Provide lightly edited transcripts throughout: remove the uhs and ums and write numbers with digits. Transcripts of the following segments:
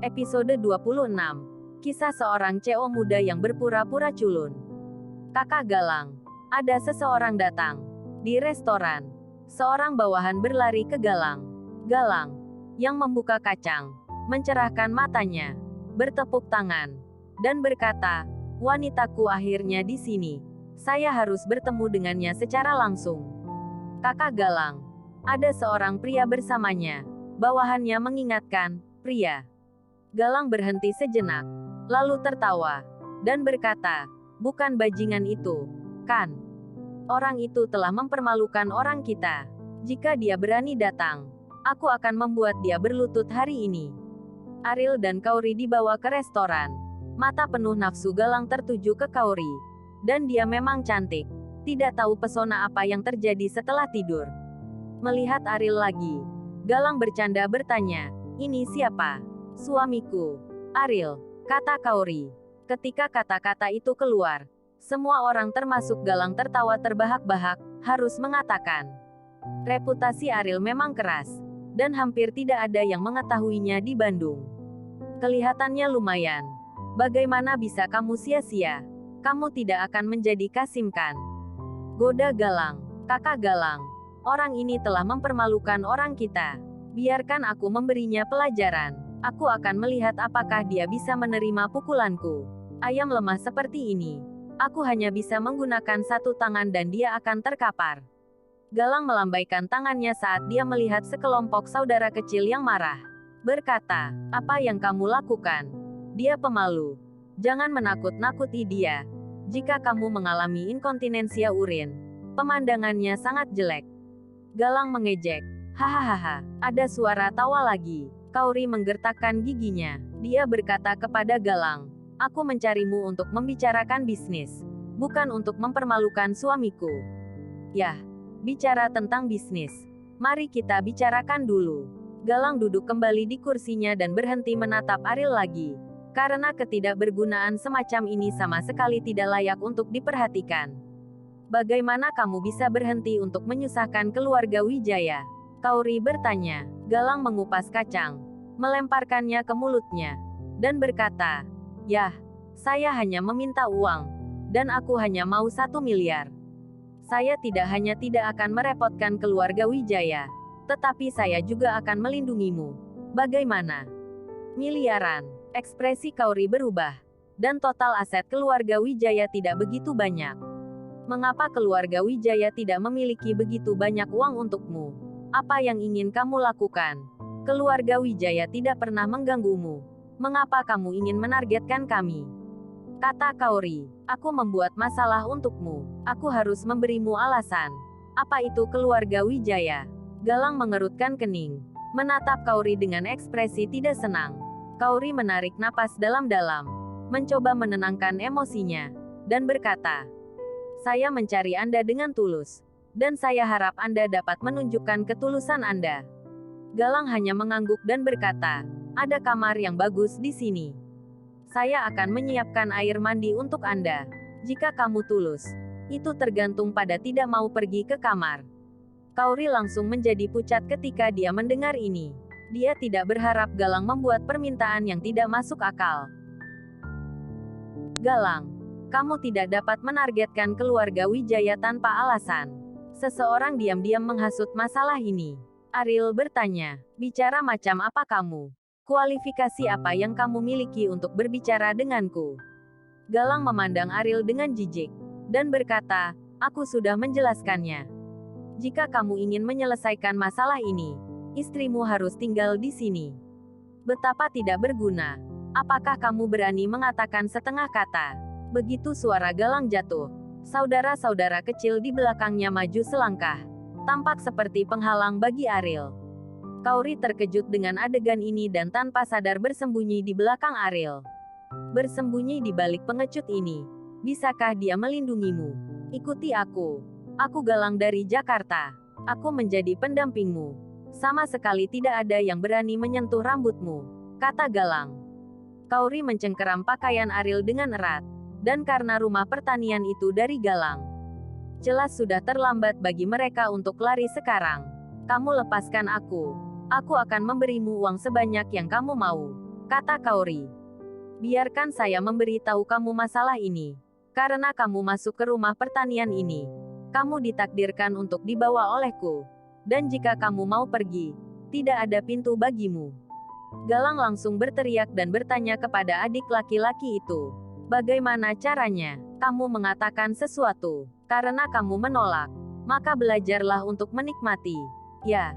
Episode 26. Kisah seorang CEO muda yang berpura-pura culun. Kakak Galang. Ada seseorang datang. Di restoran. Seorang bawahan berlari ke Galang. Galang. Yang membuka kacang. Mencerahkan matanya. Bertepuk tangan. Dan berkata, wanitaku akhirnya di sini. Saya harus bertemu dengannya secara langsung. Kakak Galang. Ada seorang pria bersamanya. Bawahannya mengingatkan, pria. Galang berhenti sejenak, lalu tertawa, dan berkata, bukan bajingan itu, kan? Orang itu telah mempermalukan orang kita. Jika dia berani datang, aku akan membuat dia berlutut hari ini. Ariel dan Kauri dibawa ke restoran. Mata penuh nafsu Galang tertuju ke Kauri. Dan dia memang cantik. Tidak tahu pesona apa yang terjadi setelah tidur. Melihat Ariel lagi, Galang bercanda bertanya, ini siapa? Suamiku. Ariel, kata Kauri. Ketika kata-kata itu keluar, semua orang termasuk Galang tertawa terbahak-bahak, harus mengatakan. Reputasi Ariel memang keras, dan hampir tidak ada yang mengetahuinya di Bandung. Kelihatannya lumayan. Bagaimana bisa kamu sia-sia? Kamu tidak akan menjadi Kasim kan? Goda Galang. Kakak Galang. Orang ini telah mempermalukan orang kita. Biarkan aku memberinya pelajaran. Aku akan melihat apakah dia bisa menerima pukulanku. Ayam lemah seperti ini. Aku hanya bisa menggunakan satu tangan dan dia akan terkapar. Galang melambaikan tangannya saat dia melihat sekelompok saudara kecil yang marah. Berkata, apa yang kamu lakukan? Dia pemalu. Jangan menakut-nakuti dia. Jika kamu mengalami inkontinensia urin, pemandangannya sangat jelek. Galang mengejek. Hahaha, ada suara tawa lagi. Kauri menggertakkan giginya. Dia berkata kepada Galang, aku mencarimu untuk membicarakan bisnis, bukan untuk mempermalukan suamiku. Yah, bicara tentang bisnis. Mari kita bicarakan dulu. Galang duduk kembali di kursinya dan berhenti menatap Ariel lagi. Karena ketidakbergunaan semacam ini sama sekali tidak layak untuk diperhatikan. Bagaimana kamu bisa berhenti untuk menyusahkan keluarga Wijaya? Kauri bertanya. Galang mengupas kacang, melemparkannya ke mulutnya, dan berkata, yah, saya hanya meminta uang, dan aku hanya mau 1 miliar. Saya tidak hanya tidak akan merepotkan keluarga Wijaya, tetapi saya juga akan melindungimu. Bagaimana? Miliaran. Ekspresi Kauri berubah, dan total aset keluarga Wijaya tidak begitu banyak. Mengapa keluarga Wijaya tidak memiliki begitu banyak uang untukmu? Apa yang ingin kamu lakukan? Keluarga Wijaya tidak pernah mengganggumu. Mengapa kamu ingin menargetkan kami? Kata Kauri, aku membuat masalah untukmu. Aku harus memberimu alasan. Apa itu keluarga Wijaya? Galang mengerutkan kening, menatap Kauri dengan ekspresi tidak senang. Kauri menarik napas dalam-dalam, mencoba menenangkan emosinya, dan berkata, saya mencari Anda dengan tulus. Dan saya harap Anda dapat menunjukkan ketulusan Anda. Galang hanya mengangguk dan berkata, ada kamar yang bagus di sini. Saya akan menyiapkan air mandi untuk Anda. Jika kamu tulus, itu tergantung pada tidak mau pergi ke kamar. Kauri langsung menjadi pucat ketika dia mendengar ini. Dia tidak berharap Galang membuat permintaan yang tidak masuk akal. Galang, kamu tidak dapat menargetkan keluarga Wijaya tanpa alasan. Seseorang diam-diam menghasut masalah ini. Ariel bertanya, bicara macam apa kamu? Kualifikasi apa yang kamu miliki untuk berbicara denganku? Galang memandang Ariel dengan jijik, dan berkata, aku sudah menjelaskannya. Jika kamu ingin menyelesaikan masalah ini, istrimu harus tinggal di sini. Betapa tidak berguna. Apakah kamu berani mengatakan setengah kata? Begitu suara Galang jatuh, saudara-saudara kecil di belakangnya maju selangkah, tampak seperti penghalang bagi Ariel. Kauri terkejut dengan adegan ini dan tanpa sadar bersembunyi di belakang Ariel. Bersembunyi di balik pengecut ini. Bisakah dia melindungimu? Ikuti aku. Aku Galang dari Jakarta. Aku menjadi pendampingmu. Sama sekali tidak ada yang berani menyentuh rambutmu, kata Galang. Kauri mencengkeram pakaian Ariel dengan erat. Dan karena rumah pertanian itu dari Galang, jelas sudah terlambat bagi mereka untuk lari sekarang. Kamu lepaskan aku. Aku akan memberimu uang sebanyak yang kamu mau. kata Kauri. Biarkan saya memberitahu kamu masalah ini. Karena kamu masuk ke rumah pertanian ini, kamu ditakdirkan untuk dibawa olehku. Dan jika kamu mau pergi, tidak ada pintu bagimu. Galang langsung berteriak dan bertanya kepada adik laki-laki itu. Bagaimana caranya? Kamu mengatakan sesuatu. Karena kamu menolak, maka belajarlah untuk menikmati. Ya,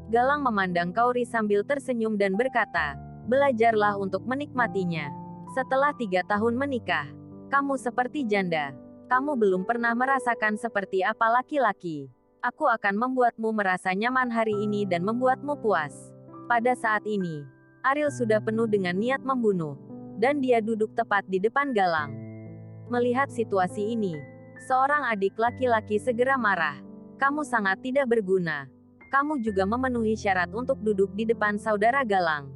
Galang memandang Kauri sambil tersenyum dan berkata, belajarlah untuk menikmatinya. Setelah 3 tahun menikah, kamu seperti janda. Kamu belum pernah merasakan seperti apa laki-laki. Aku akan membuatmu merasa nyaman hari ini dan membuatmu puas. Pada saat ini, Ariel sudah penuh dengan niat membunuh, dan dia duduk tepat di depan Galang. Melihat situasi ini, seorang adik laki-laki segera marah. Kamu sangat tidak berguna. Kamu juga memenuhi syarat untuk duduk di depan saudara Galang.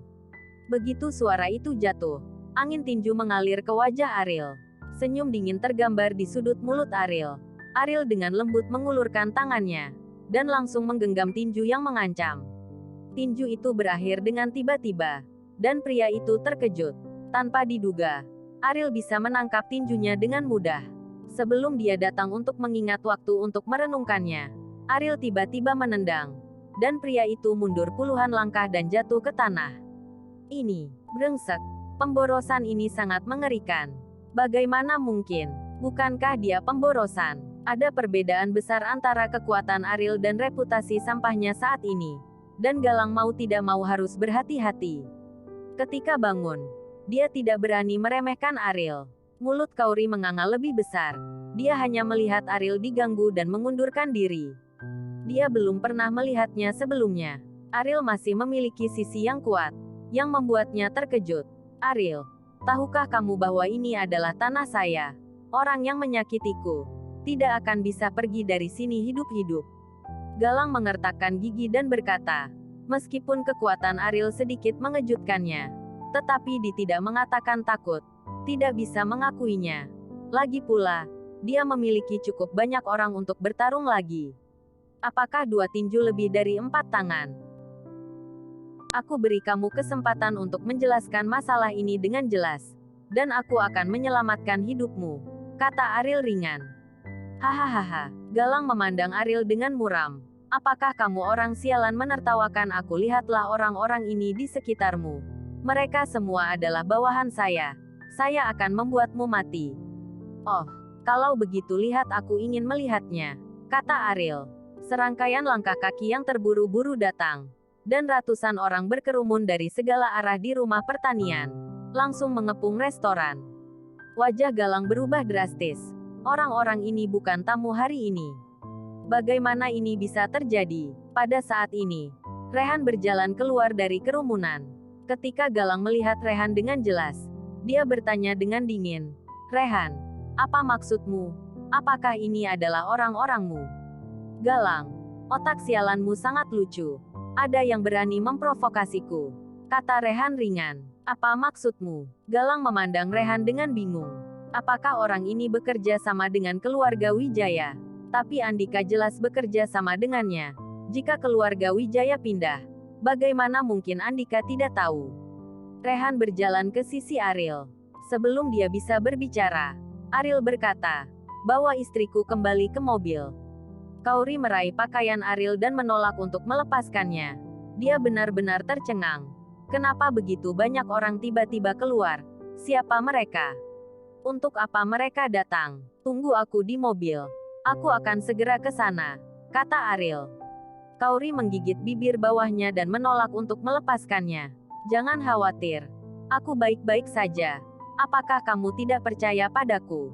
Begitu suara itu jatuh, angin tinju mengalir ke wajah Ariel. Senyum dingin tergambar di sudut mulut Ariel. Ariel dengan lembut mengulurkan tangannya, dan langsung menggenggam tinju yang mengancam. Tinju itu berakhir dengan tiba-tiba, dan pria itu terkejut. Tanpa diduga, Ariel bisa menangkap tinjunya dengan mudah. Sebelum dia datang untuk mengingat waktu untuk merenungkannya, Ariel tiba-tiba menendang, dan pria itu mundur puluhan langkah dan jatuh ke tanah. Ini, brengsek. Pemborosan ini sangat mengerikan. Bagaimana mungkin? Bukankah dia pemborosan? Ada perbedaan besar antara kekuatan Ariel dan reputasi sampahnya saat ini. Dan Galang mau tidak mau harus berhati-hati. Ketika bangun, dia tidak berani meremehkan Ariel. Mulut Kauri menganga lebih besar. Dia hanya melihat Ariel diganggu dan mengundurkan diri. Dia belum pernah melihatnya sebelumnya. Ariel masih memiliki sisi yang kuat, yang membuatnya terkejut. Ariel, tahukah kamu bahwa ini adalah tanah saya? Orang yang menyakitiku tidak akan bisa pergi dari sini hidup-hidup. Galang mengertakkan gigi dan berkata, meskipun kekuatan Ariel sedikit mengejutkannya, tetapi dia tidak mengatakan takut, tidak bisa mengakuinya. Lagi pula, dia memiliki cukup banyak orang untuk bertarung lagi. Apakah 2 tinju lebih dari 4 tangan? Aku beri kamu kesempatan untuk menjelaskan masalah ini dengan jelas, dan aku akan menyelamatkan hidupmu, kata Ariel ringan. Hahaha, Galang memandang Ariel dengan muram. Apakah kamu orang sialan menertawakan aku? Lihatlah orang-orang ini di sekitarmu. Mereka semua adalah bawahan saya. Saya akan membuatmu mati. Oh, kalau begitu lihat aku ingin melihatnya, kata Ariel. Serangkaian langkah kaki yang terburu-buru datang. Dan ratusan orang berkerumun dari segala arah di rumah pertanian. Langsung mengepung restoran. Wajah Galang berubah drastis. Orang-orang ini bukan tamu hari ini. Bagaimana ini bisa terjadi? Pada saat ini, Rehan berjalan keluar dari kerumunan. Ketika Galang melihat Rehan dengan jelas, dia bertanya dengan dingin, Rehan, apa maksudmu? Apakah ini adalah orang-orangmu? Galang, otak sialanmu sangat lucu. Ada yang berani memprovokasiku, kata Rehan ringan. Apa maksudmu? Galang memandang Rehan dengan bingung. Apakah orang ini bekerja sama dengan keluarga Wijaya? Tapi Andika jelas bekerja sama dengannya. Jika keluarga Wijaya pindah, bagaimana mungkin Andika tidak tahu? Rehan berjalan ke sisi Ariel. Sebelum dia bisa berbicara, Ariel berkata, bawa istriku kembali ke mobil. Kauri meraih pakaian Ariel dan menolak untuk melepaskannya. Dia benar-benar tercengang. Kenapa begitu banyak orang tiba-tiba keluar? Siapa mereka? Untuk apa mereka datang? Tunggu aku di mobil. Aku akan segera ke sana, kata Ariel. Kauri menggigit bibir bawahnya dan menolak untuk melepaskannya. Jangan khawatir. Aku baik-baik saja. Apakah kamu tidak percaya padaku?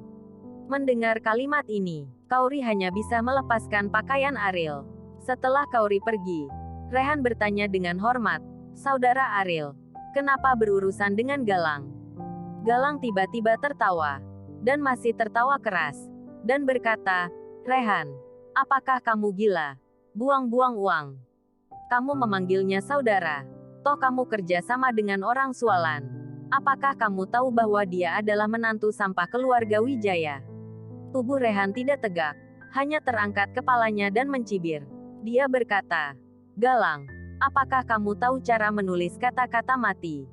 Mendengar kalimat ini, Kauri hanya bisa melepaskan pakaian Ariel. Setelah Kauri pergi, Rehan bertanya dengan hormat, saudara Ariel, kenapa berurusan dengan Galang? Galang tiba-tiba tertawa, dan masih tertawa keras, dan berkata, Rehan, apakah kamu gila? Buang-buang uang. Kamu memanggilnya saudara. Toh kamu kerja sama dengan orang Sualan. Apakah kamu tahu bahwa dia adalah menantu sampah keluarga Wijaya? Tubuh Rehan tidak tegak, hanya terangkat kepalanya dan mencibir. Dia berkata, Galang, apakah kamu tahu cara menulis kata-kata mati?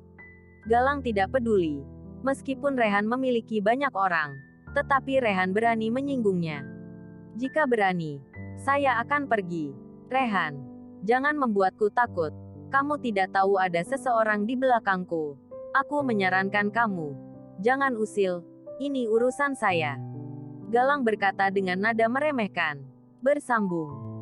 Galang tidak peduli. Meskipun Rehan memiliki banyak orang, tetapi Rehan berani menyinggungnya. Jika berani, saya akan pergi. Rehan, jangan membuatku takut. Kamu tidak tahu ada seseorang di belakangku. Aku menyarankan kamu. Jangan usil. Ini urusan saya. Galang berkata dengan nada meremehkan. Bersambung.